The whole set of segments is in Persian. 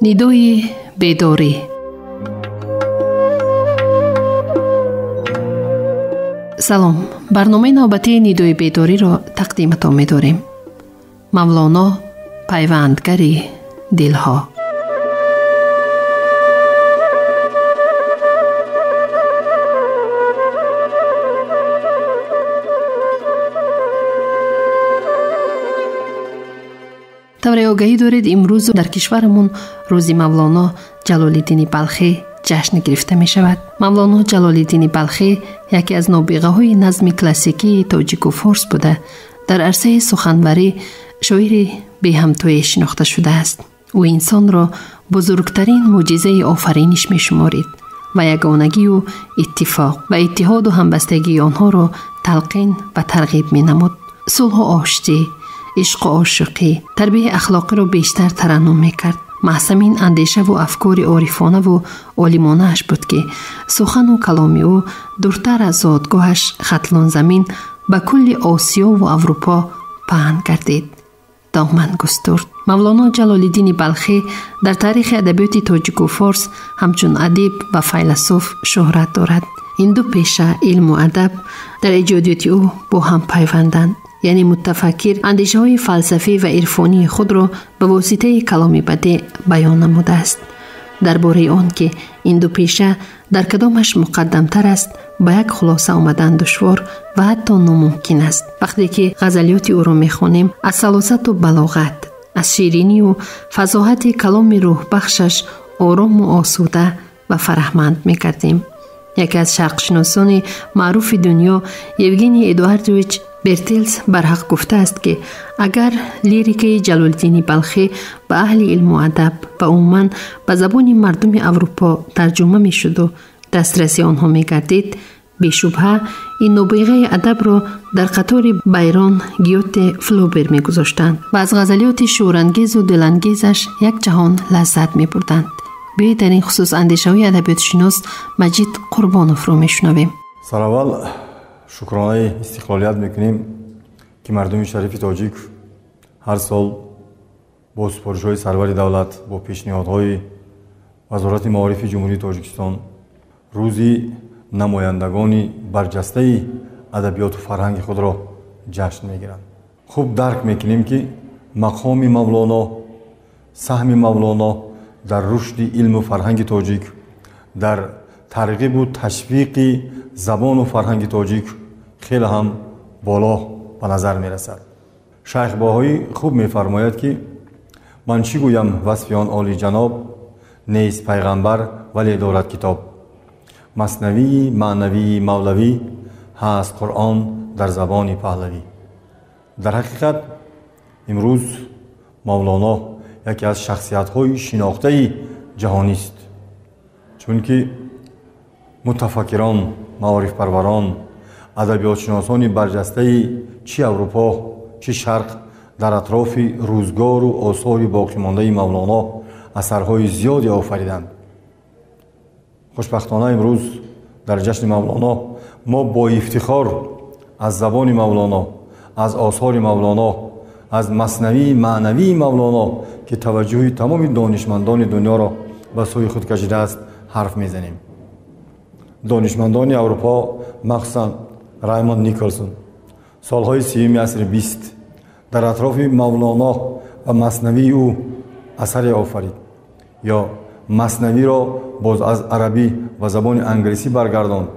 ندای بیداری. سلام، برنامه نوبتی ندای بیداری را تقدیمتان می داریم. مولانا، پیوندگری دلها. طوری آگاهی دارید امروز در کشورمون روز مولانا جلال‌الدین بلخی جشن گرفته می شود. مولانا جلال‌الدین بلخی یکی از نابغه های نظم کلاسیکی تاجیک و فارس بوده. در عرصه سخنوری شاعر بی همتای شناخته شده است. او انسان را بزرگترین معجزه آفرینش می شمارید و یگانگی و اتفاق و اتحاد و همبستگی آنها را تلقین و ترغیب می نمود. صلح و آشتی، عشق و عاشقی، تربیت اخلاقی را بیشتر ترنم میکرد. محسمین اندیشه و افکار عارفانه و عالمانه اش بود که سخن و کلام او دورتر از زادگاهش ختلان زمین به کل آسیا و اروپا پهن گردید. دامن گسترد. مولانا جلال‌الدین بلخی در تاریخ ادبیات تاجیک و فارس همچون ادیب و فیلسوف شهرت دارد. این دو پیشه علم و ادب در ایجادیات او با هم پیوندند. یعنی متفکر اندیشه های فلسفی و عرفانی خود را به واسطه کلام بدیع بیان نموده است. درباره آن که این دو پیشه در کدامش مقدم تر است به یک خلاصه آمدن دشوار و حتی ناممکن است. وقتی که غزلیات او را میخوانیم از سلاست و بلاغت، از شیرینی و فصاحت کلام روح بخشش آرام و آسوده و فرحمند میکردیم. یکی از شرقشناسان معروف دنیا یوگنی ادواردویچ برتلز برحق گفته است که اگر لیریک جلال‌الدین بلخی به اهل علم و ادب و عموماً به زبان مردم اروپا ترجمه می شد و دسترسی آنها می گردید، بی‌شبهه این نابغه ادب را در قطار بایرون، گیوته، فلوبر می گذاشتند و از غزلیات شورانگیز و دلانگیزش یک جهان لذت می بردند. بیایید در این خصوص اندیشه های ادبیات شناس مجید قربانوف را می شنویم. سراول شکرانه استقلالیت میکنیم که مردم شریف تاجیک هر سال با سپارش‌های سرور دولت با پیشنهادهای وزارت معارف جمهوری تاجیکستان روزی نمایندگان برجسته ادبیات و فرهنگ خود را جشن میگیرند. خوب درک میکنیم که مقام مولانا، سهم مولانا در رشد علم و فرهنگ تاجیک، در ترغیب و تشویق زبان و فرهنگ تاجیک خیلی هم بالا به نظر می رسد. شیخ باهایی خوب می فرماید که من چی گویم وصف آن عالی جناب، نیست پیغمبر ولی دارد کتاب. مثنوی، معنوی، مولوی هست قرآن در زبان پهلوی. در حقیقت امروز مولانا یکی از شخصیت های شناخته جهانی است، چون که متفکران، معارف پروران، ادبیات شناسان برجسته چه اروپا چه شرق در اطراف روزگار و آثار باقی مانده مولانا اثرهای زیادی آفریدند. خوشبختانه امروز در جشن مولانا ما با افتخار از زبان مولانا، از آثار مولانا، از مثنوی معنوی مولانا که توجه تمام دانشمندان دنیا را به سوی خود کشیده است حرف میزنیم. دانشمندان اروپا مخصوصاً رایموند نیکلسون سالهای 30 عصر 20 در اطراف مولانا و مثنوی او اثر آفرید یا مثنوی را باز از عربی و زبان انگلیسی برگرداند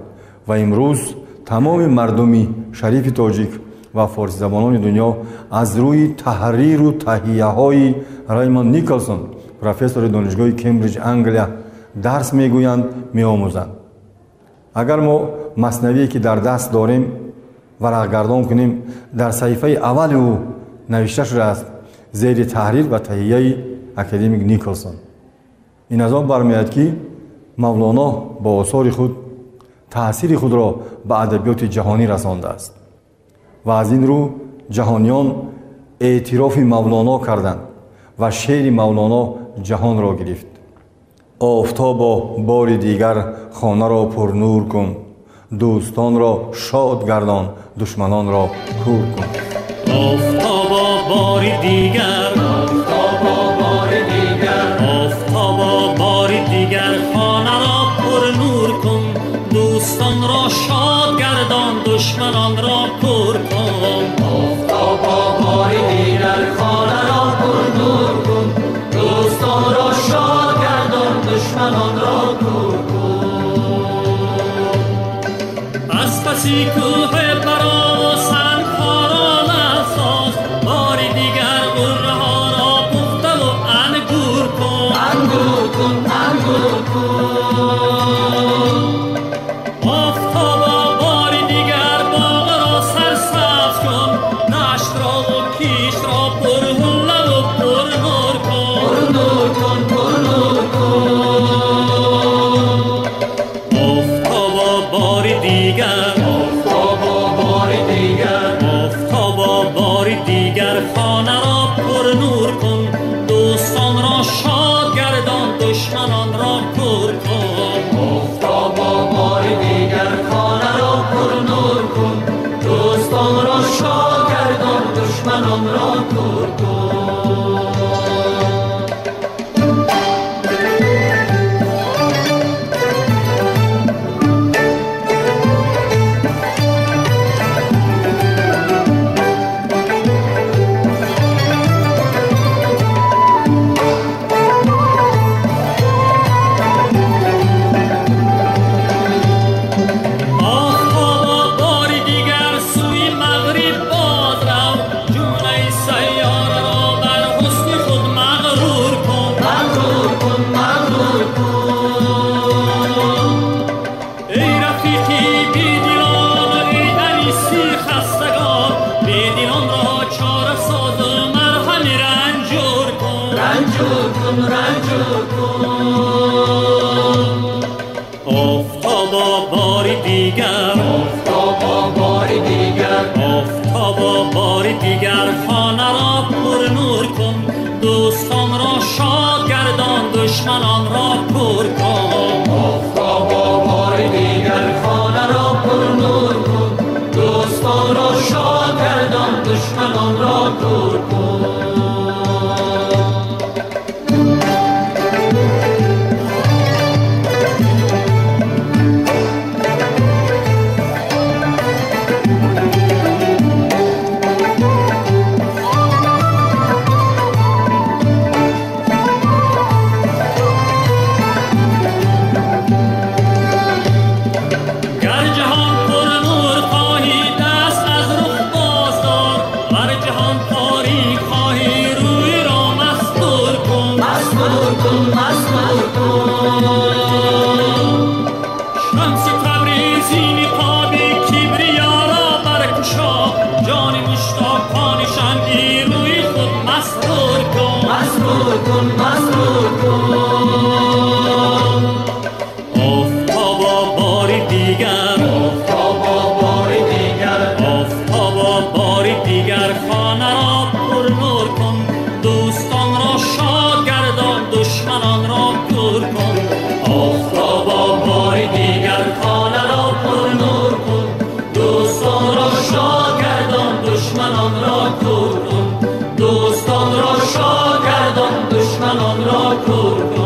و امروز تمام مردم شریف تاجیک و فارسی زبانان دنیا از روی تحریر و تهیه های رایموند نیکلسون پروفسور دانشگاه کمبریج انگلیا درس میگویند، میآموزند. اگر ما مثنوی که در دست داریم ورق گردان کنیم، در صحیفه اول او نوشته شده است زیر تحریر و تهیه اکادمیک نیکلسون. این از آن برمیآید که مولانا با آثار خود تأثیر خود را به ادبیات جهانی رسانده است و از این رو جهانیان اعتراف مولانا کردند و شعر مولانا جهان را گرفت. آفتابا بار دیگر خانه را پر نور کن، دوستان را شاد گردان، دشمنان را کور کن. آفتابا بار دیگر، آفتابا بار دیگر، آفتابا دشمنان را کور کن. از پسی کوه برا و سنگ‌ها را نساز، بار دیگر غره ها را پخته و انگور کن. انگور کن، انگور کن. آفتابا بار دیگر باغ را سرسبز کن، دشت را و کیش را پرحله و پرنور کن. پرنور کن، پرنور کن. آفتابا بار دیگر، آفتابا بار دیگر، آفتابا بار دیگر خانه را پرنور کن. دوستان را شاد گردان، دشمنان را کور کن. آفتابا بار دیگر خانه را پرنور کن. دوستان را شاد گردان، دشمنان را کور کن. آفتابا بار دیگر، آفتابا بار دیگر، آفتابا بار دیگر خانه را پرنور کن. دوستان را شاد گردان، دشمنان را کور کن. آفتابا بار دیگر خانه را پرنور کن. دوستان را شاد گردان، دشمنان را کور کن.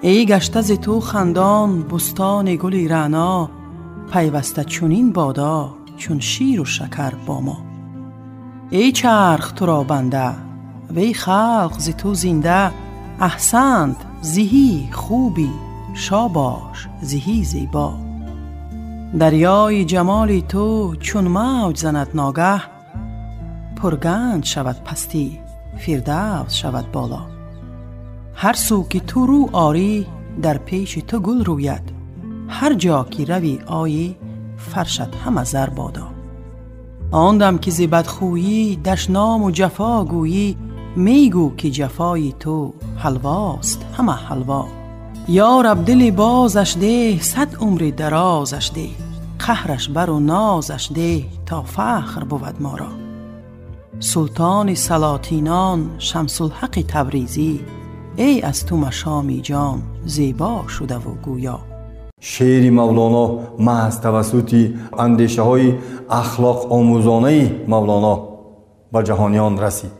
ای گشته ز تو خندان بستان گلی رعنا، پیوسته چونین بادا چون شیر و شکر با ما. ای چرخ تو را بنده و ای خلق ز تو زنده، احسنت زهی خوبی شاباش زهی زیبا. دریای جمال تو چون موج زند ناگه، پرگنج شود پستی فردوس شود بالا. هر سو که تو رو آری در پیش تو گل روید، هر جا که روی آیی فرشت همه زر بادا. آن دم که ز بدخویی دشنام و جفا گویی، میگو که جفای تو حلواست همه حلوا. یا رب دل بازش ده 100 عمر درازش ده، قهرش بر و نازش ده تا فخر بود ما را. سلطان سلاطینان شمس الحق تبریزی، ای از تو مشامی جان زیبا شده و گویا. شعر مولانا محض توسط اندیشه های اخلاق آموزانه مولانا به جهانیان رسید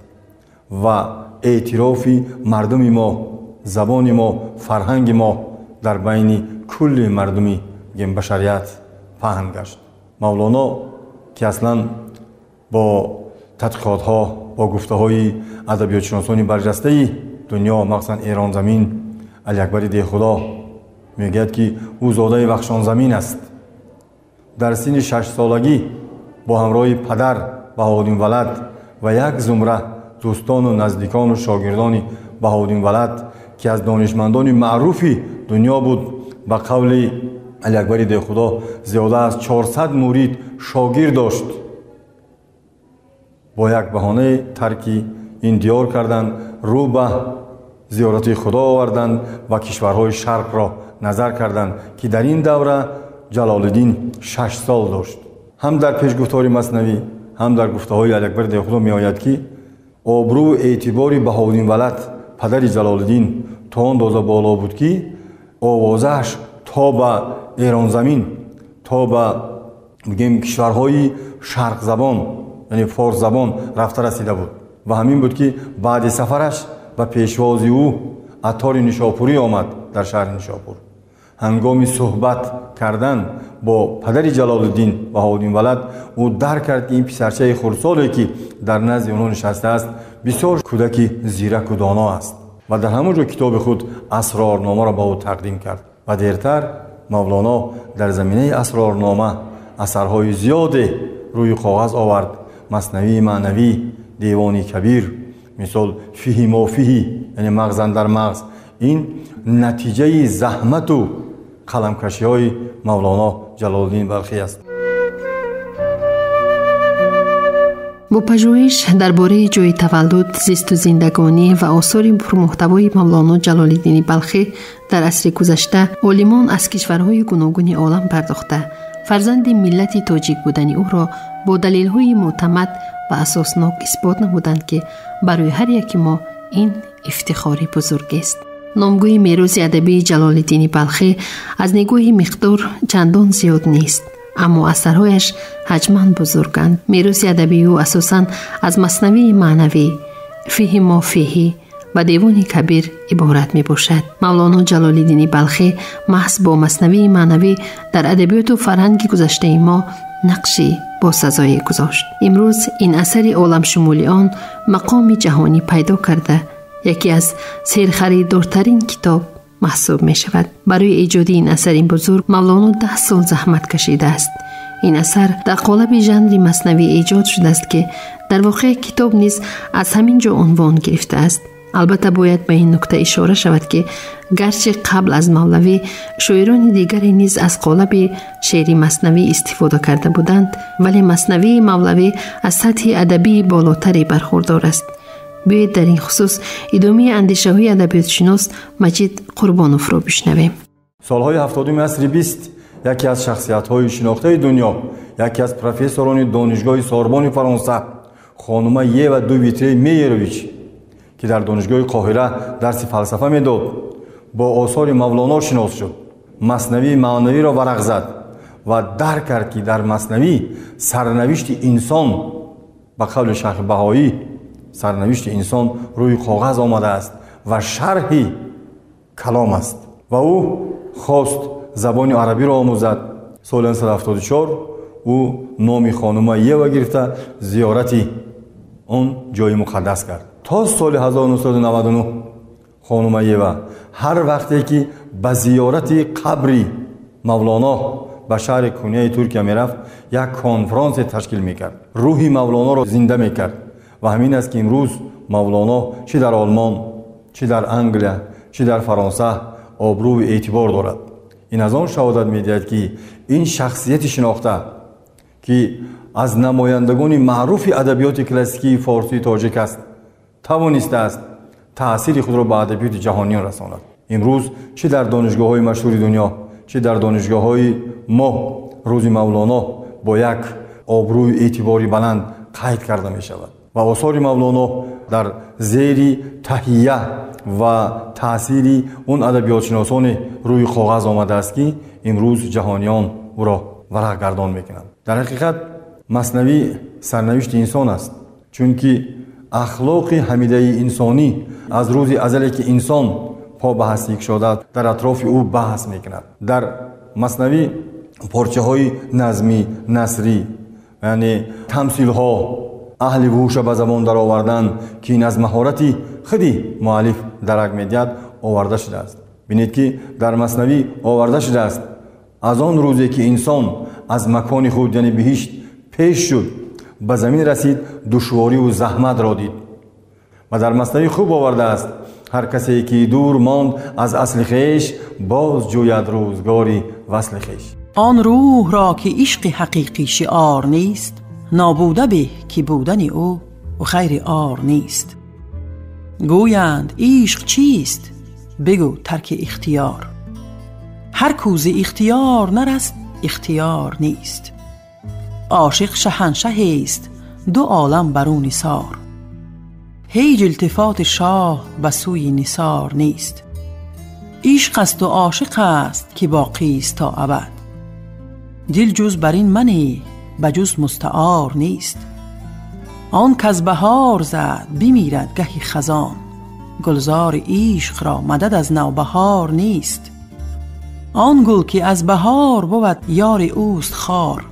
و اعتراف مردم ما، زبان ما، فرهنگ ما در بین کل مردم بشریت پهن گشت. مولانا که اصلا با تحقیقات ها با گفته‌های ادبیات‌شناسان برجسته دنیا مخصوصاً ایران زمین علی اکبر دهخدا میگوید که او زاده بخشان زمین است. در سن 6 سالگی با همراه پدر بهاءالدین ولد و یک زمره دوستان و نزدیکان و شاگردان بهاءالدین ولد که از دانشمندان معروف دنیا بود، به قول علی اکبر دهخدا زیاده از 400 مرید شاگرد داشت، با یک بهانه ترکی این دیار کردند، رو به زیارت خدا آوردند و کشورهای شرق را نظر کردند که در این دوره جلال الدین 6 سال داشت. هم در پیشگفتار مثنوی هم در گفته های علی اکبر دهخدا می آید که آبرو و اعتبار بهاءالدین ولد پدر جلال الدین تا آن اندازه بالا بود که آوازش تا به ایران زمین، تا به بگیم کشورهای شرق زبان یعنی فارس زبان رفته رسیده بود و همین بود که بعد سفرش به پیشوازی او عطار نیشاپوری آمد. در شهر نیشاپور هنگام صحبت کردن با پدر جلال الدین بهاءالدین ولد او درک کرد که این پسرچه خردسالی که در نزد آنها نشسته است بسیار کودک زیرک و دانا است و در همونجا کتاب خود اسرارنامه را به او تقدیم کرد و دیرتر مولانا در زمینه اسرارنامه اثرهای زیاد روی کاغذ آورد. مثنوی معنوی، دیوانی کبیر، مثال فیه ما فیه یعنی مغز در مغز، این نتیجه زحمت و قلمکشی های مولانا جلال الدین بلخی است. با پژوهش درباره جای تولد، زیست و زندگانی و آثار پرمحتوای مولانا جلال الدین بلخی در عصر گذشته، عالمان از کشورهای گوناگون عالم پرداخته فرزند ملت تاجیک بودن او را با دلیل‌های معتمد و اساسناک اثبات نمودند که برای هر یک ما این افتخاری بزرگ است. نامگوی میراث ادبی جلال الدین بلخی از نگاه مقدار چندان زیاد نیست، اما اثرهایش حجماً بزرگند. میراث ادبی او اساساً از مثنوی معنوی، فیه ما فیه و دیوان کبیر عبارت می باشد. مولانا جلال الدین بلخی محض با مثنوی معنوی در ادبیات و فرهنگ گذشته ما نقشی با سزای گذاشت. امروز این اثر عالم شمولی آن مقام جهانی پیدا کرده یکی از سرخریدارترین کتاب محسوب می شود. برای ایجاد این اثر این بزرگ مولانا 10 سال زحمت کشیده است. این اثر در قالب ژانر مثنوی ایجاد شده است که در واقع کتاب نیز از همین جا عنوان گرفته است. البته باید به این نکته اشاره شود که گرچه قبل از مولوی شاعران دیگری نیز از قالب شعر مثنوی استفاده کرده بودند، ولی مثنوی مولوی از سطح ادبی بالاتری برخوردار است. بیایید در این خصوص ادامه اندیشه‌های ادبیات شناس مجید قربانوف را بشنویم. سالهای 70 عصر 20 یکی از شخصیت‌های شناخته دنیا، یکی از پروفسوران دانشگاه سوربن فرانسه، خانم یوا دویتری میرویچ که در دانشگاه قاهره درس فلسفه میداد، با آثار مولانا شناس شد. مثنوی معنوی را ورق زد و درک کرد که در مثنوی سرنوشت انسان به قول شیخ بهایی سرنوشت انسان روی کاغذ آمده است و شرح کلام است و او خواست زبان عربی را آموزد. سال 1974 او نام خانم یوا گرفته زیارت اون جای مقدس کرد. تا سال 1999 خانم یوا هر وقتی که به زیارت قبر مولانا به شهر کنیه ترکیه میرفت یک کنفرانس تشکیل میکرد، روح مولانا را زنده میکرد و همین است که امروز مولانا چه در آلمان، چه در انگلیا، چه در فرانسه آبرو و اعتبار دارد. این از آن شهادت میدهد که این شخصیت شناخته که از نمایندگان معروف ادبیات کلاسیکی فارسی تاجیک است توانسته است تأثیر خود را به ادبیات جهانیان رساند. امروز چه در دانشگاه‌های مشهور دنیا چه در دانشگاه‌های ما روز مولانا با یک آبروی اعتباری بلند قید کرده می شود و آثار مولانا در زیر تهیه و تأثیر اون ادبیات شناسان روی کاغذ آمده است که امروز جهانیان او را ورق گردان میکنند. در حقیقت مثنوی سرنوشت انسان است، چون که اخلاق حمیده انسانی از روز ازلی که انسان پا به هستی شده در اطراف او بحث میکند. در مثنوی پارچه های نظمی، نثری، یعنی تمثیل ها، اهل وحوش به زبان در آوردن که این از مهارتی خودی مؤلف درک می‌دهد آورده شده است. ببینید که در مثنوی آورده شده است از آن روزی که انسان از مکان خود یعنی بهشت پیش شد به زمین رسید دشواری و زحمت را دید. و در مثنوی خوب آورده است هر کسی که دور ماند از اصل خویش باز جوید روزگاری وصل خویش. آن روح را که عشق حقیقی شعار نیست، نابوده به که بودن او خیر آر نیست. گویند عشق چیست؟ بگو ترک اختیار. هر کوز اختیار نرست اختیار نیست. عاشق شهنشه است دو عالم برو نثار. هیچ التفات شاه به سوی نثار نیست. عشق است و عاشق است که باقی است تا ابد. دل جز بر این منی به جز مستعار نیست. آن کز بهار زد بمیرد گهی خزان. گلزار عشق را مدد از نوبهار نیست. آن گل که از بهار بود یار اوست خار.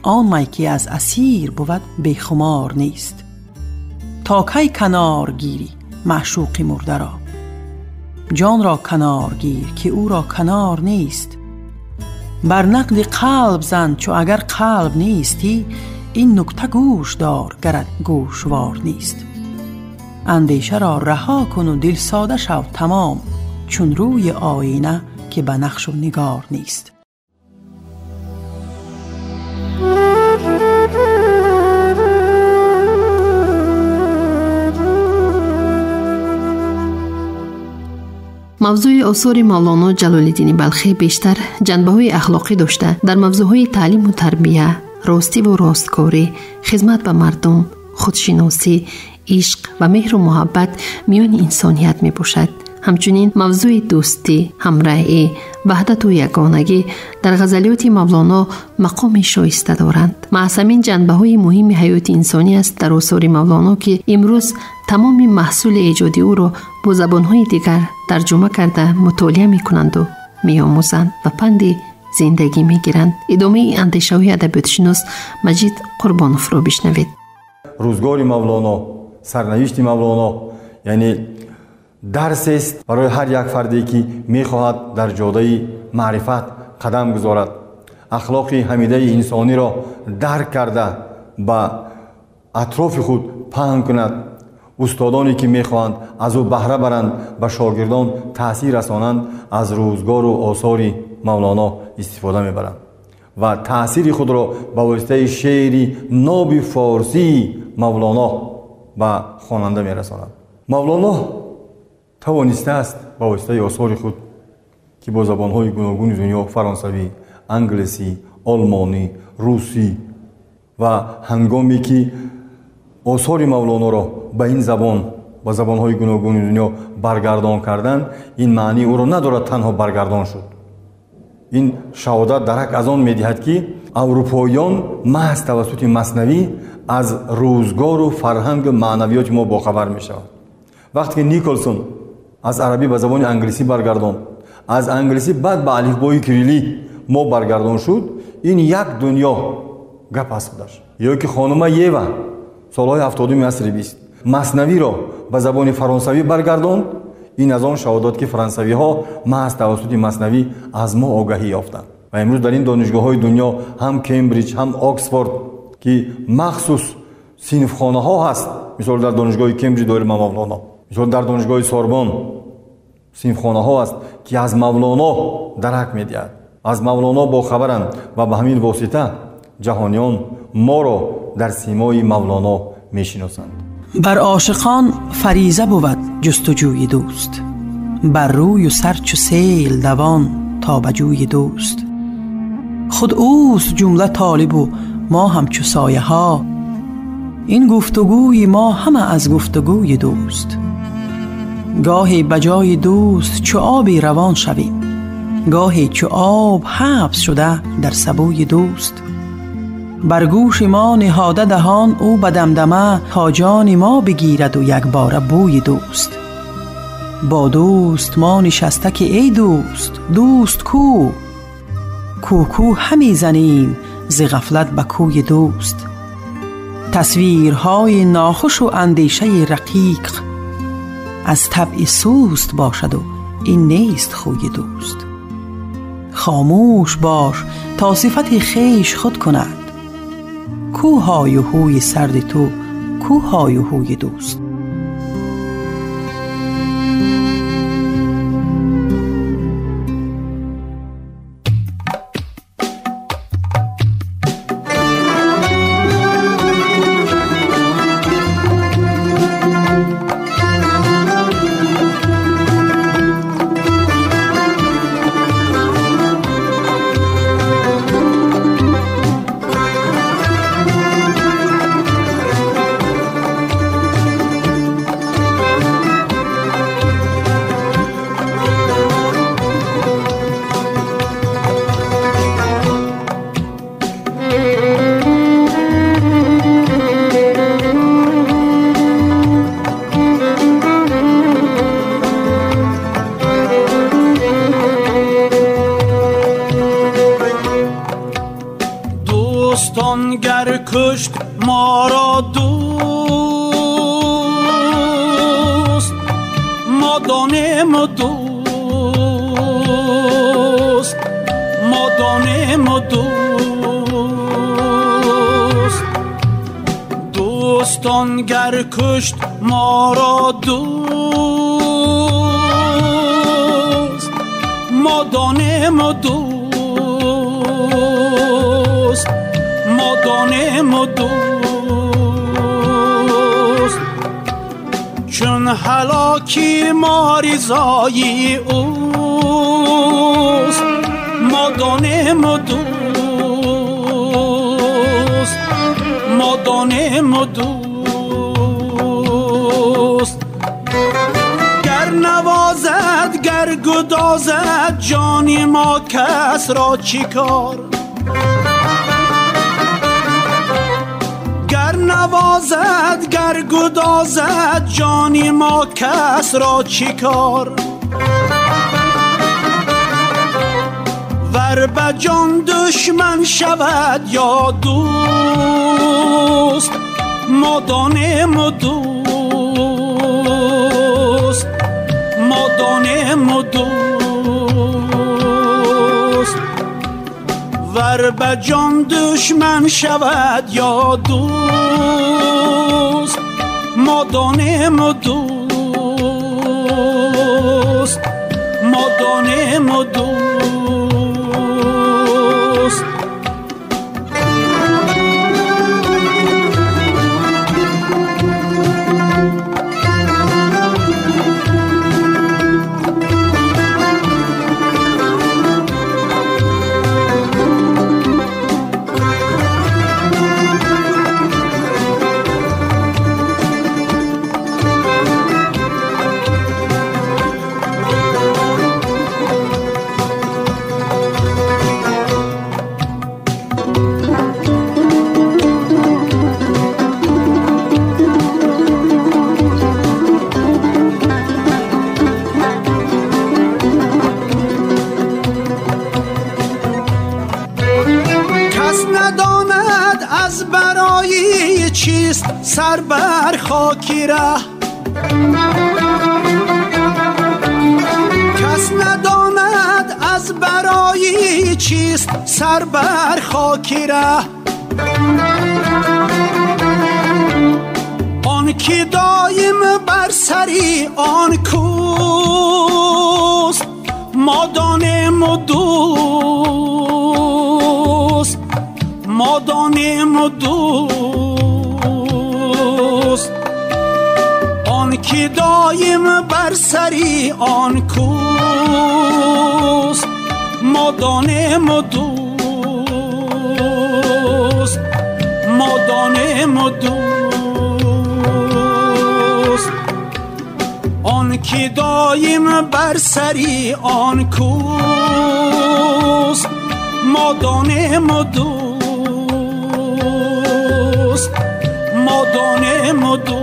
آن می که از اسیر بود بیخمار نیست. تا کی کنار گیری معشوق مرده را؟ جان را کنار گیر که او را کنار نیست. بر نقد قلب زن چو اگر قلب نیستی. این نکته گوش دار گرت گوشوار نیست. اندیشه را رها کن و دل ساده شو تمام. چون روی آینه که به نقش و نگار نیست. موضوع آثار مولانا جلال‌الدین بلخی بیشتر جنبه‌های اخلاقی داشته. در موضوعهای تعلیم و تربیت، راستی و راستکاری، خدمت به مردم، خودشناسی، عشق و مهر و محبت میان انسانیت می باشد. همچنین موضوع دوستی، همراهی، وحدت و یگانگی در غزلیات مولانا مقام شایسته دارند. معصمین جنبه‌های مهم حیات انسانی است در آثار مولانا که امروز تمام محصول ایجادی او را با زبان‌های دیگر ترجمه کرده مطالعه می‌کنند و می‌آموزند و پند زندگی می‌گیرند. ادامه اندیشه‌های ادبیات‌شناس مجید قربانوف را بشنوید. روزگار مولانا، سرنوشت مولانا یعنی درس است برای هر یک فردی که می‌خواهد در جاده معرفت قدم گذارد، اخلاق حمیده انسانی را درک کرده به اطراف خود پهن کند. استادانی که می‌خواهند از او بهره برند به شاگردان تأثیر رسانند از روزگار و آثار مولانا استفاده می‌برند و تأثیر خود را به واسطه شعر ناب فارسی مولانا به خواننده می‌رسانند. مولانا توانسته است با واسطه آثار خود که با زبان‌های گوناگون دنیا فرانسوی، انگلیسی، آلمانی، روسی و هنگامی که آثار مولانا را به این زبان و زبان‌های گوناگون دنیا برگردان کردند، این معنی او را ندارد تنها برگردان شد. این شهادت درک از آن می‌دهد که اروپاییان محض توسط مثنوی از روزگار و فرهنگ معنویات ما باخبر می‌شوند. وقتی که نیکلسون از عربی به زبان انگلیسی برگردان، از انگلیسی بعد به الفبای کریلی ما برگردان شد، این یک دنیا گپ است داشت. یا که خانم یوا سالهای 70 عصر 20 مثنوی را به زبان فرانسوی برگردان، این از آن شهادات که فرانسوی ها محض توسط مثنوی از ما آگاهی یافتند و امروز در این دانشگاه های دنیا هم کمبریج هم آکسفورد که مخصوص صنفخانه ها هست، مثلا در دانشگاه کمبریج دایر مولانا، مثلا در دانشگاه سوربن صنفخانه ها است که از مولانا درک می‌دهد، از مولانا با خبرند و به همین واسطه جهانیان ما را در سیمای مولانا می‌شناسند. بر عاشقان فریضه بود جستجوی دوست. بر روی و سر چو سیل دوان تا به جوی دوست. خود اوست جمله طالب و ما همچو سایه ها. این گفتگوی ما همه از گفتگوی دوست. گاهی بجای دوست چو آبی روان شویم، گاهی چو آب حبس شده در سبوی دوست. بر گوش ما نهاده دهان او به دمدمه تا جان ما بگیرد و یک باره بوی دوست. با دوست ما نشسته که ای دوست، دوست کو کو کو همی زنیم ز غفلت به کوی دوست. تصویرهای ناخوش و اندیشه رقیق از طبع سوست باشد و این نیست خوی دوست. خاموش باش تا صفت خویش خود کند، کو های و هوی سرد تو، کو های و هوی دوست. دوستان گر کشت ما را دوست، ما دانیم دوست، ما دانیم دوست. دوستان گر کشت ما را دوست، ما دانیم دوست، ما دانیم دوست. چون هلاکی ما رضای اوست، ما دانیم دوست، ما دانیم دوست. گر نوازد گر گدازد جانی ما کس را چی کار، گر نوازد گر گدازد جانی ما کس را چی کار. ور به جان دشمن شود یا دوست، ما دانیم دوست، ما دانیم دوست. ور به جان دشمن شود یا دوست، ما دانیم دوست، ما دانیم دوست. چیست سر بر خاکی ره، کس نداند از برای چیست سر بر خاکی ره. آن کی دایم بر سری آن کوست، ما دانیم دوست، ما دانیم دوست. آن کی دایم بر سری آن کوست، ما دانیم دوست، ما دانیم دوست. آن کی دایم بر سری آن کوست، ما دانیم دوست، ما دانیم دوست.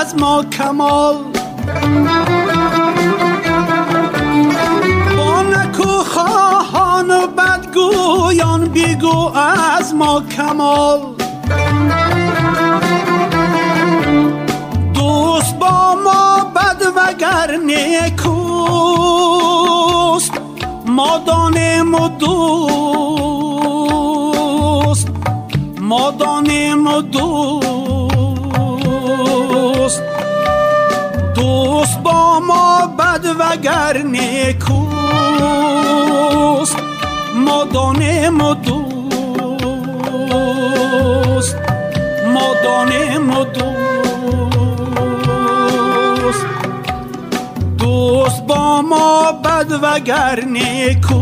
از ما کمال. با نکوخواهان و بدگویان بگو از ما کمال. دوست با ما بد وگر نیکوست، ما دانیم و دوست، ما دانیم و دوست. دوست با ما بد وگر نیکوست، ما دانیم و دوست، ما دانیم و دوست. دوست با ما بد وگر نیکوست،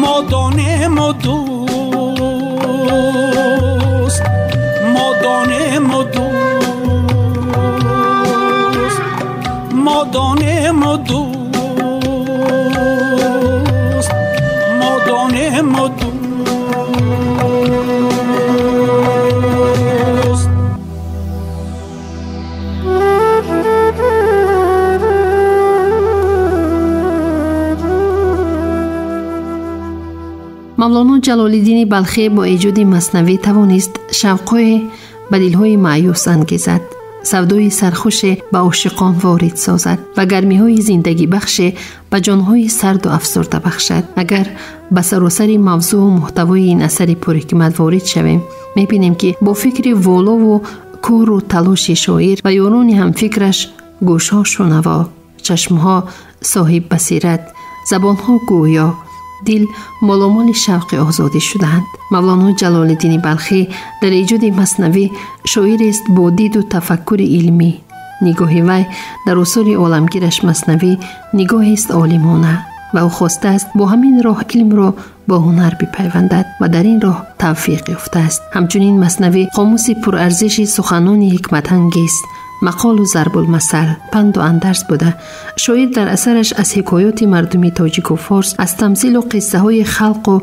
ما دانیم و دوست، ما دانیم و دوست، ما دانیم و دوست، ما دانیم و دوست. мавлоно ҷалолиддини балхӣ бо эҷоди маснавӣ тавонист шавқҳои ба дилҳои маъюс ангезад, савдои сархуше ба ошиқон ворид созад ва гармиҳои зиндагибахше ба ҷонҳои сарду афсурда бахшад. агар ба саросари мавзӯъу муҳтавои ин асари пурҳикмат ворид шавем, мебинем ки бо фикри волову кору талоши шоир ва ёрони ҳамфикраш гӯшҳо шунаво, чашмҳо соҳиб басират, забонҳо гӯё, дил моломоли шавқи озодӣ шудаанд. мавлоно ҷалолиддини балхӣ дар эҷоди маснавӣ шоирест бо диду тафаккури илмӣ. нигоҳи вай дар осори оламгираш маснавӣ нигоҳест олимона ва ӯ хостааст бо ҳамин роҳ илмро бо ҳунар бипайвандад ва дар ин роҳ тавфиқ ёфтааст. ҳамчунин маснавӣ қомуси пурарзиши суханони ҳикматангез, мақолу зарбулмасал, панду андарз буда, шоир дар асараш аз ҳикоёти мардуми тоҷику форс, аз тамсилу қиссаҳои халқу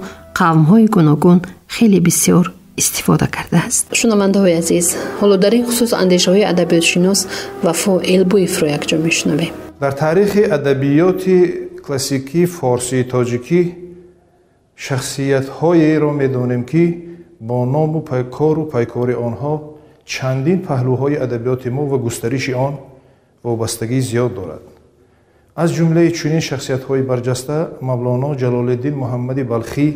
қавмҳои гуногун хеле бисёр истифода кардааст. шунавандаҳои азиз, ҳоло дар ин хусус андешаҳои адабиётшинос Вафо Элбуевро якҷо мешунавем. дар таърихи адабиёти классикии форсии тоҷикӣ шахсиятҳоеро медонем ки бо ному кору пайкори онҳо чандин паҳлӯҳои адабиёти мо ва густариши он вобастагии зиёд дорад. аз ҷумлаи чунин шахсиятҳои барҷаста мавлоно ҷалолиддин муҳаммади балхӣ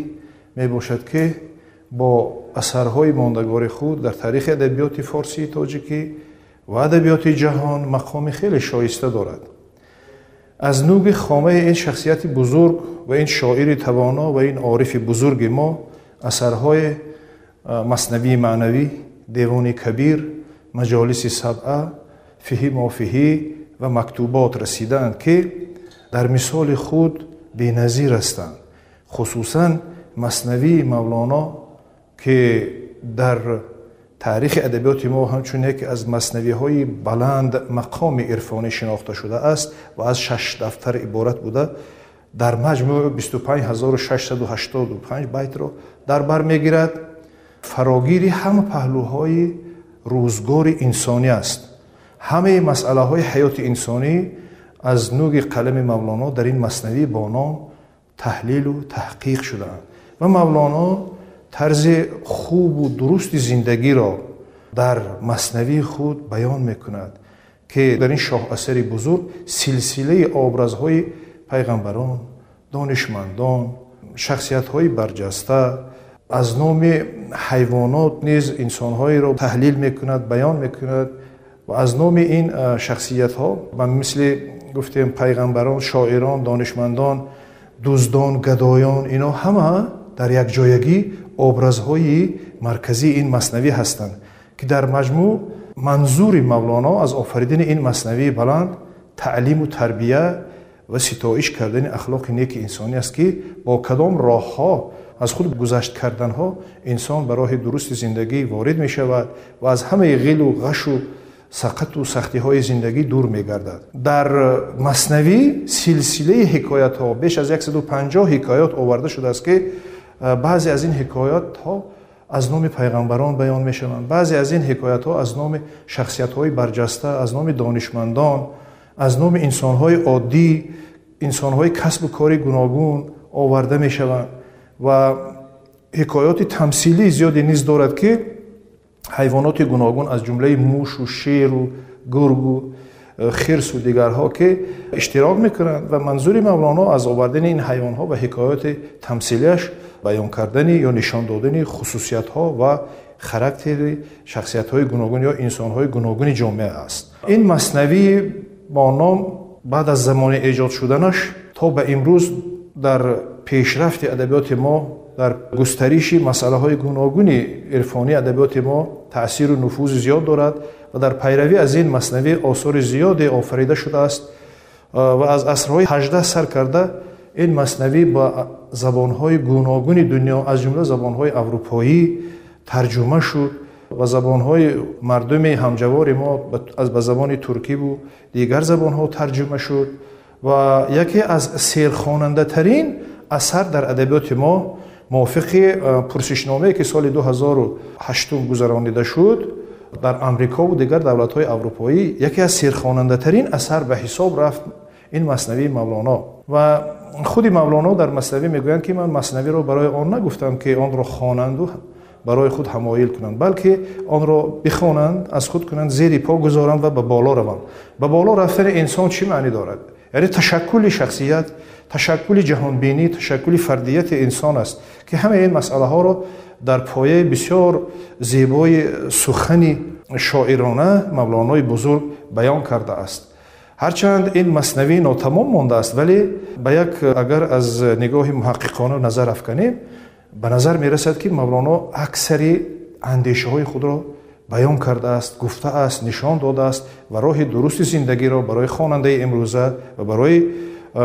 мебошад ки бо асарҳои мондагори худ дар таърихи адабиёти форсии тоҷикӣ ва адабиёти ҷаҳон мақоми хеле шоиста дорад. аз нӯги хомаи ин шахсияти бузург ва ин шоири тавоно ва ин орифи бузурги мо асарҳои маснавии маънавӣ, девони кабир, маҷолиси сабъа, фиҳи мофиҳӣ ва мактубот расиданд ки дар мисоли худ беназир ҳастанд. хусусан маснавии мавлоно ки дар таърихи адабиёти мо ҳамчун яке аз маснавиҳои баланд мақоми ирфонӣ шинохта шудааст ва аз 6 дафтар иборат буда дар маҷмӯъ 25685 байтро дар бар мегирад. фарогири ҳама паҳлӯҳои рӯзгори инсонӣ аст. ҳамаи масъалаҳои ҳаёти инсонӣ аз нӯги қалами мавлоно дар ин маснавӣ бо ном таҳлилу таҳқиқ шудаанд ва мавлоно тарзи хубу дурусти зиндагиро дар маснавии худ баён мекунад ки дар ин шоҳасари бузург силсилаи образҳои пайғамбарон, донишмандон, шахсиятҳои барҷаста, аз номи ҳайвонот низ инсонҳоеро таҳлил мекунад, баён мекунад ва аз номи ин шахсиятҳо ба мисли гуфтем пайғамбарон, шоирон, донишмандон, дуздон, гадоён, ино ҳама дар якҷоягӣ образҳои марказии ин маснавӣ ҳастанд ки дар маҷмӯъ манзури мавлоно аз офаридани ин маснавии баланд таълиму тарбия ва ситоиш кардани ахлоқи неки инсонӣ аст ки бо кадом роҳҳо аз худ гузашт карданҳо инсон ба роҳи дурусти зиндагӣ ворид мешавад ва аз ҳамаи ғилу ғашу сақату сахтиҳои зиндагӣ дур мегардад. дар маснавӣ силсилаи ҳикоятҳо беш аз 150 ҳикоят оварда шудааст ки баъзе аз ин ҳикоятҳо از نام پیغمبران بیان می شوند. بعضی از این حکایت ها از نام شخصیت های برجسته، از نام دانشمندان، از نام انسان های عادی، انسان های کسب و کار گوناگون آورده می شوند و حکایات تمثیلی زیادی نیز دارد که حیوانات گوناگون از جمله موش و شیر و گرگ و خرس و دیگرها که اشتراک میکنند و منظور مولانا از آوردن این حیوانها و حکایات تمثیلیش بیان کردن یا نشان دادن خصوصیت ها و خاراکتر شخصیت های گوناگون یا انسان های گوناگون جامعه است. این مثنوی با نام بعد از زمان ایجاد شدنش تا به امروز در پیشرفت ادبیات ما، در گسترش مسائل های گوناگون عرفانی ادبیات ما تأثیر و نفوذ زیاد دارد و در پیروی از این مثنوی آثار زیاد آفریده شده است و از عصرهای 18 سر کرده این مثنوی با زبانهای گوناگون دنیا از جمله زبانهای اروپایی ترجمه شد و زبانهای مردم همجوار ما از به زبان ترکی و دیگر زبانها ترجمه شد و یکی از سیرخواننده ترین اثر در ادبیات ما موافق پرسشنامه‌ای که سال 2008 گذرانیده شد در امریکا و دیگر دولت‌های اروپایی، یکی از سیرخواننده ترین اثر به حساب رفت این مثنوی مولانا و خود مولانا در مثنوی میگویند که من مثنوی را برای آن نگفتم که آن را خوانند و برای خود حمایل کنند، بلکه آن را بخوانند، از خود کنند، زیر پا گذارند و به بالا روند. به بالا رفتن انسان چی معنی دارد؟ یعنی تشکل شخصیت، تشکل جهانبینی، تشکل فردیت انسان است که همه این مسئله ها را در پایه بسیار زیبای سخن شاعرانه مولانای بزرگ بیان کرده است. هرچند این مثنوی ناتمام مانده است، ولی به یک اگر از نگاه محققانه نظر افکنیم به نظر می رسد که مولانا اکثر اندیشه های خود را بیان کرده است، گفته است، نشان داده است و راه درست زندگی را برای خواننده امروزه و برای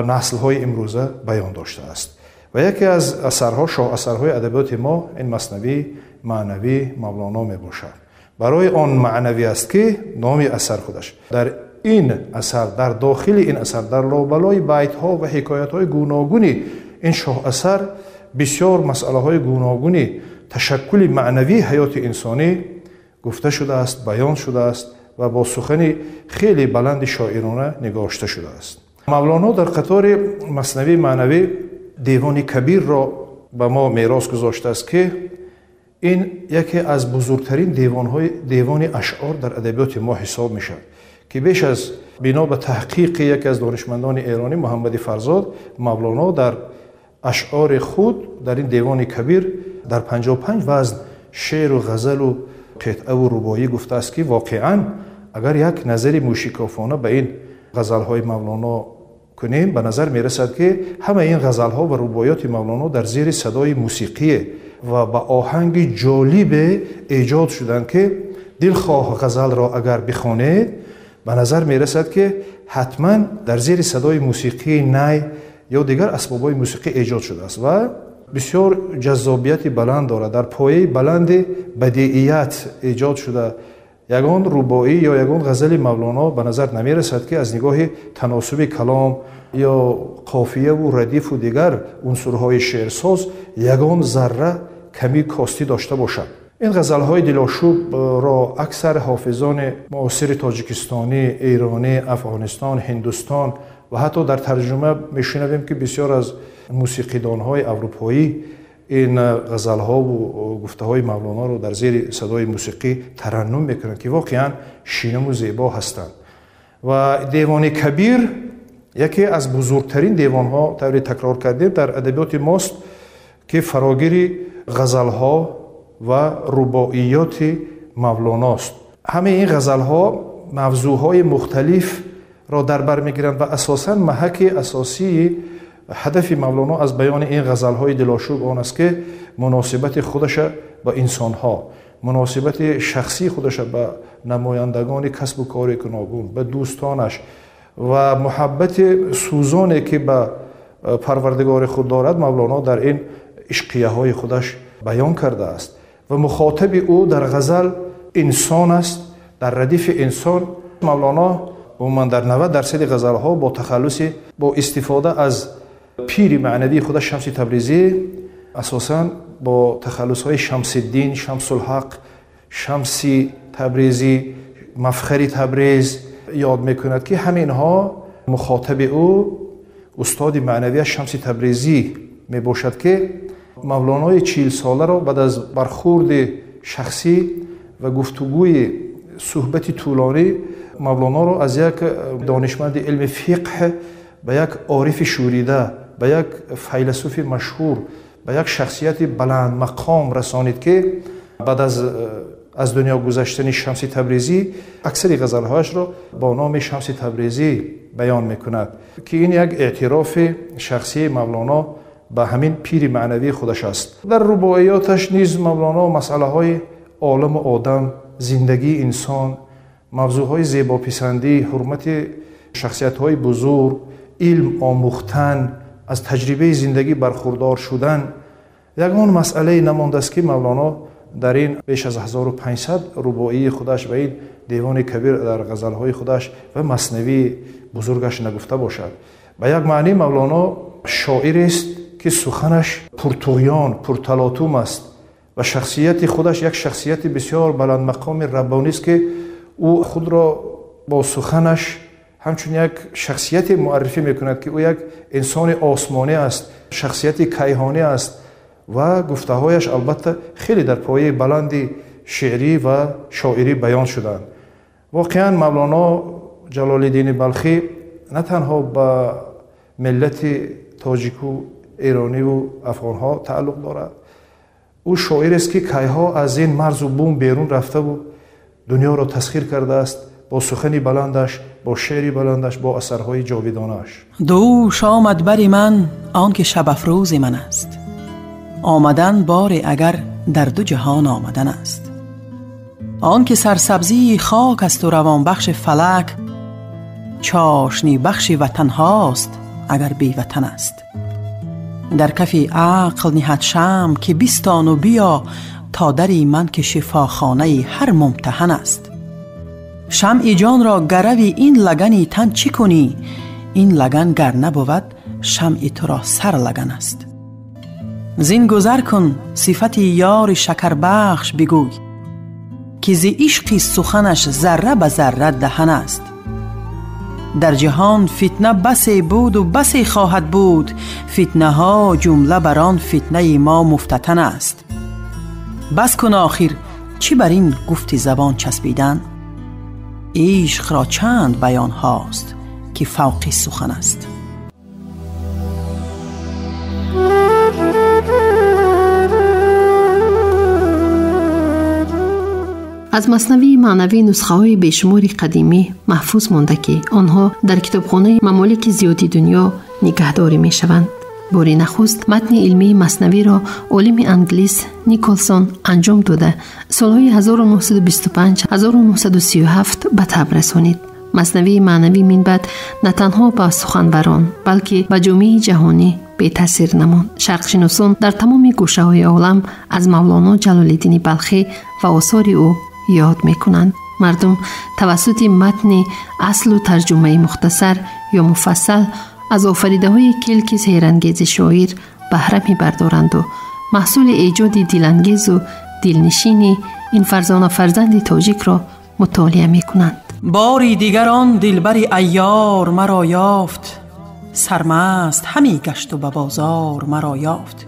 نسل های امروزه بیان داشته است. و یکی از اثرها، شاه اثرهای ادبیات ما، این مثنوی معنوی مولانا می باشد. برای آن معنوی است که نام اثر خودش. در این اثر، در داخل این اثر، در لابلای بیت ها و حکایت های گوناگون این شاه اثر بسیار مسئله های گوناگون تشکل معنوی حیات انسانی گفته شده است، بیان شده است و با سخن خیلی بلند شاعرانه نگاشته شده است. مولانا در قطار مثنوی معنوی دیوان کبیر را به ما میراث گذاشته است که این یکی از بزرگترین دیوان اشعار در ادبیات ما حساب می شود که بیش از بنا به تحقیق یکی از دانشمندان ایرانی محمد فرزاد، مولانا در اشعار خود در این دیوان کبیر در 55 وزن شعر و غزل و قطعه و رباعی گفته است که واقعا اگر یک نظری موشکافانه به این غزل‌های مولانا کنیم به نظر میرسد که همه این غزل‌ها و رباعیات مولانا در زیر صدای موسیقی و با آهنگ جالب ایجاد شدند که دلخواه غزل را اگر بخوانید به نظر میرسد که حتما در زیر صدای موسیقی نی یا دیگر اسباب‌های موسیقی ایجاد شده است و بسیار جذابیت بلند دارد. در پایه بلند بدیعیت ایجاد شده یگان رباعی یا یگان غزل مولانا به نظر نمی رسد که از نگاه تناسب کلام یا قافیه و ردیف و دیگر عنصرهای شعرساز یگان ذره کمی کاستی داشته باشد. این غزل‌های دلاشوب را اکثر حافظان معاصر تاجیکستانی، ایرانی، افغانستان، هندوستان و حتی در ترجمه میشنویم که بسیار از موسیقیدان‌های اروپایی این غزل‌ها و گفته‌های مولانا رو در زیر صدای موسیقی ترنم میکنند که واقعا شیرین و زیبا هستند. و دیوان کبیر یکی از بزرگترین دیوان‌ها طوری تکرار کردیم در ادبیات ماست که فراگیر غزل‌ها و رباعیات مولانا است. همه این غزل‌ها موضوع‌های مختلف را در بر میگیرند و اساساً محک اساسی هدف مولانا از بیان این غزل‌های دلاشوب آن است که مناسبت خودش با انسان‌ها، مناسبت شخصی خودش با نمایندگان کسب و کار گوناگون، به دوستانش و محبت سوزانی که به پروردگار خود دارد مولانا در این عشقیه‌های خودش بیان کرده است و مخاطب او در غزل انسان است، در ردیف انسان. مولانا عموما در 90% غزل‌ها با تخلص با استفاده از پیر معنوی خودش شمس تبریزی اساساً با تخلص‌های شمس الدین، شمس الحق، شمسی تبریزی، مفخری تبریز یاد میکند که همینها مخاطب او استاد معنوی شمسی تبریزی می باشد که مولانای 40 ساله را بعد از برخورد شخصی و گفتگوی صحبت طولانی مولانا را از یک دانشمند علم فقه به یک عارف شوریده، به یک فیلسوف مشهور، به یک شخصیت بلند مقام رسانید که بعد از دنیا گذشتن شمسی تبریزی اکثر غزلهایش را با نام شمسی تبریزی بیان میکند که این یک اعتراف شخصی مولانا به همین پیر معنوی خودش است. در رباعیاتش نیز مولانا مسئله های عالم و آدم، زندگی انسان، موضوعهای زیباپسندی، حرمت شخصیت های بزرگ، علم آموختن، از تجربه زندگی برخوردار شدن، یگان مسئله نمانده است که مولانا در این بیش از 1500 رباعی خودش و این دیوان کبیر در غزلهای خودش و مثنوی بزرگش نگفته باشد. به یک معنی مولانا شاعر است که سخنش پرطغیان، پرتلاطم است و شخصیت خودش یک شخصیت بسیار بلند مقام ربانی است که او خود را با سخنش همچون یک شخصیت معرفی میکند که او یک انسان آسمانی است، شخصیت کیهانی است و گفته‌هایش البته خیلی در پایه بلندی شعری و شاعری بیان شدند. واقعا مولانا جلال الدین بلخی نه تنها به ملت تاجیک و ایرانی و افغان‌ها تعلق دارد، او شاعر است که کیها از این مرز و بوم بیرون رفته و دنیا را تسخیر کرده است با سخنی بلندش، با شعری بلندش، با اثرهای جاویدانش. دوش آمد بر من آن که شب افروز من است، آمدن بار اگر در دو جهان آمدن است. آن که سرسبزی خاک است و روان بخش فلک، چاشنی بخش وطن هاست اگر بی وطن است. در کفی عقل نهد شمع که بیستان و بیا، تا دری من که شفاخانه هر ممتحن است. شمع جان را گروی این لگنی تن چی کنی؟ این لگن گر نبود شمع تو را سر لگن است. زین گذر کن صفت یار شکر بخش بگوی، که ز عشقی سخنش ذره به ذره دهن است. در جهان فتنه بسی بود و بسی خواهد بود، فتنه ها جمله بران فتنه ما مفتتن است. بس کن آخر چی بر این گفت زبان چسبیدن؟ عشق را چند بیان هاست که فوقی سخن است. از مثنوی معنوی نسخه‌های بیشماری قدیمی محفوظ مانده که آنها در کتابخانه ممالک زیادی دنیا نگهداری می‌شوند. باری نخست متن علمی مثنوی را عالم انگلیس نیکلسون انجام داده سالهای 1925-1937 به تب رسانید. مثنوی معنوی من بعد نه تنها به سخنوران بلکه به جامعه جهانی بی تاثیر نماند. شرق شناسان در تمام گوشه‌های عالم از مولانا جلال الدین بلخی و آثار او یاد می‌کنند. مردم توسط متن اصل و ترجمه مختصر یا مفصل از آفریده‌های کلک سحرانگیز شاعر بهره می‌بردارند و محصول ایجاد دلانگیز و دلنشین این فرزانه فرزند تاجیک را مطالعه می‌کنند. باری دیگر آن دلبری عیار مرا یافت، سرمست همی گشت و به بازار مرا یافت.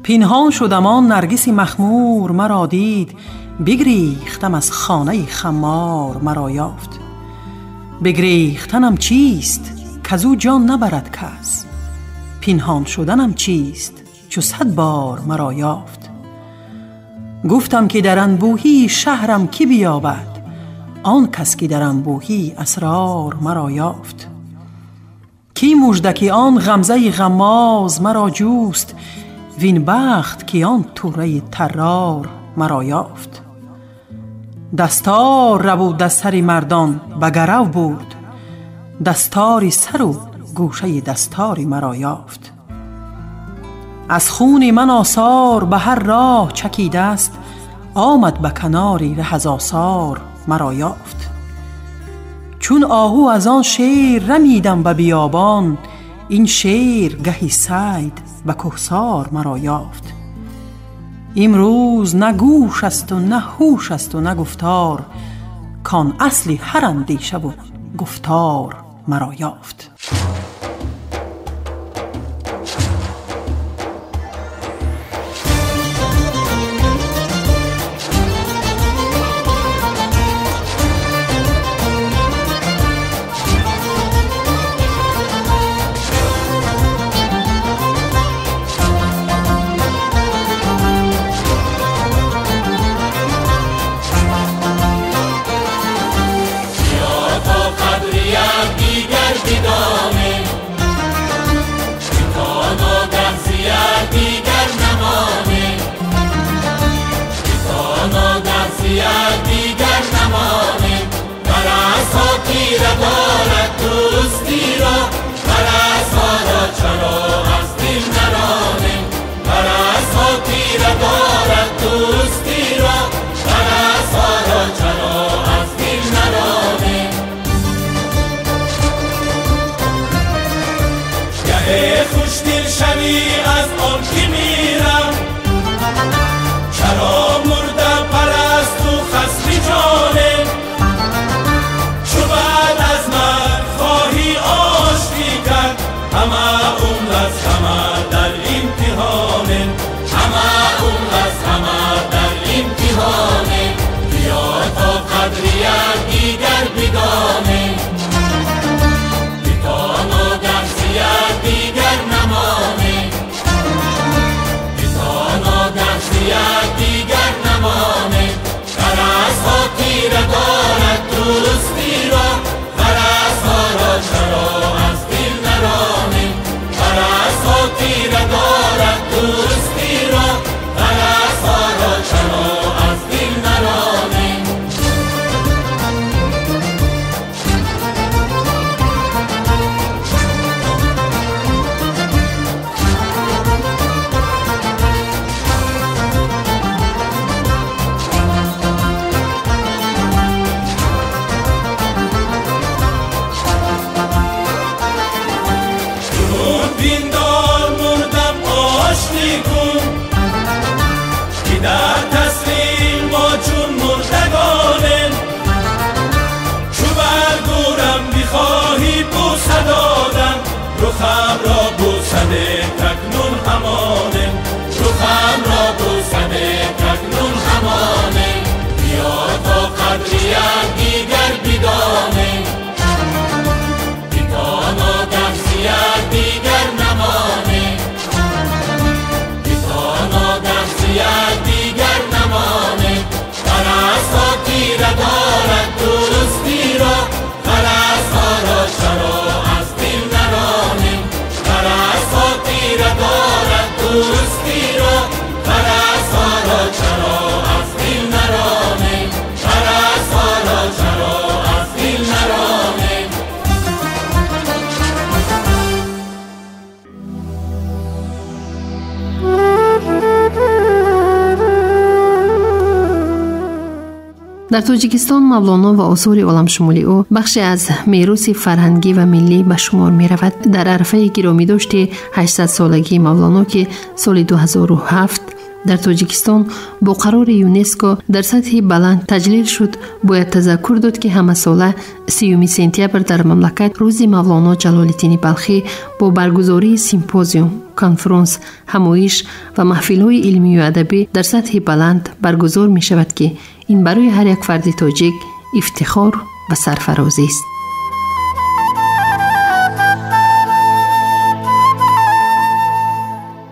پنهان شدم آن نرگس مخمور مرا دید، بگریختم از خانه خمار مرا یافت. بگریختنم چیست کزو جان نبرد کس، پنهان شدنم چیست چو 100 بار مرا یافت. گفتم که در انبوهی شهرم کی بیابد، آن کس که در انبوهی اسرار مرا یافت. کی مژدکی آن غمزه غماز مرا جوست، وین بخت که آن توره طرار مرا یافت. دستار ربود از سر مردان بگرو بود، دستاری سر و گوشه دستاری مرا یافت. از خون من آثار به هر راه چکیده است، آمد به کناری ره از آثار مرا یافت. چون آهو از آن شیر رمیدم به بیابان، این شیر گهی صید به کوهسار مرا یافت. امروز نه گوش است و نه هوش است و نه گفتار، کان اصلی هر اندیشه و گفتار مرا یافت. خوشدل شوی از آن که میرم، چرا مرده پرست و خسم جانم، چو بعد از من خواهی آشتی کرد، همه عمر از همه در امتحانم، همه عمر از همه در امتحانم، بیا تا قدری دیگر بدانم، بتانا در زیاد دیگر نمانه، بتانا در زیاد دیگر نمانه، غرضها تیره دارد درستی را، غرضها را چرا از دل نرانه، غرضها تیره دارد درستی را، غرضها را چرا از دل نرانه. در تسلیم ما چون مردگانم، چو برگورم بخواهی بوسه دادم، رخم را بوسده تکنون همانم، رخم را بوسده تکنون همانم، بیا تا قدری دیگر بدانم، بتانا در زیاد دیگر نمانم، بتانا در زیاد دیگر نمانه، غرضها تیره دارد درستی را، غرضها را چرا از دل نرانه، غرضها تیره دارد درستی را، غرضها را چرا از دل نرانه، غرضها را چرا از دل نرانه. در تاجیکستان مولانا و آثار عالمشمولی او بخشی از میراث فرهنگی و ملی به شمار می رود. در عرفه گرامی داشته 800 سالگی مولانا که سال 2007 در تاجیکستان با قرار یونسکو در سطح بلند تجلیل شد، باید تذکر داد که همه ساله 30 سپتامبر در مملکت روز مولانا جلال‌الدین بلخی با برگزاری سیمپوزیوم، کنفرانس، همایش و محفل‌های علمی و ادبی در سطح بلند برگزار می شود که این برای هر یک فرد تاجیک افتخار و سرفرازی است.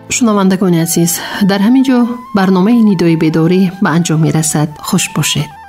شنوندگان عزیز، در همین جا برنامه ندای بیداری به انجام می رسد. خوش باشید.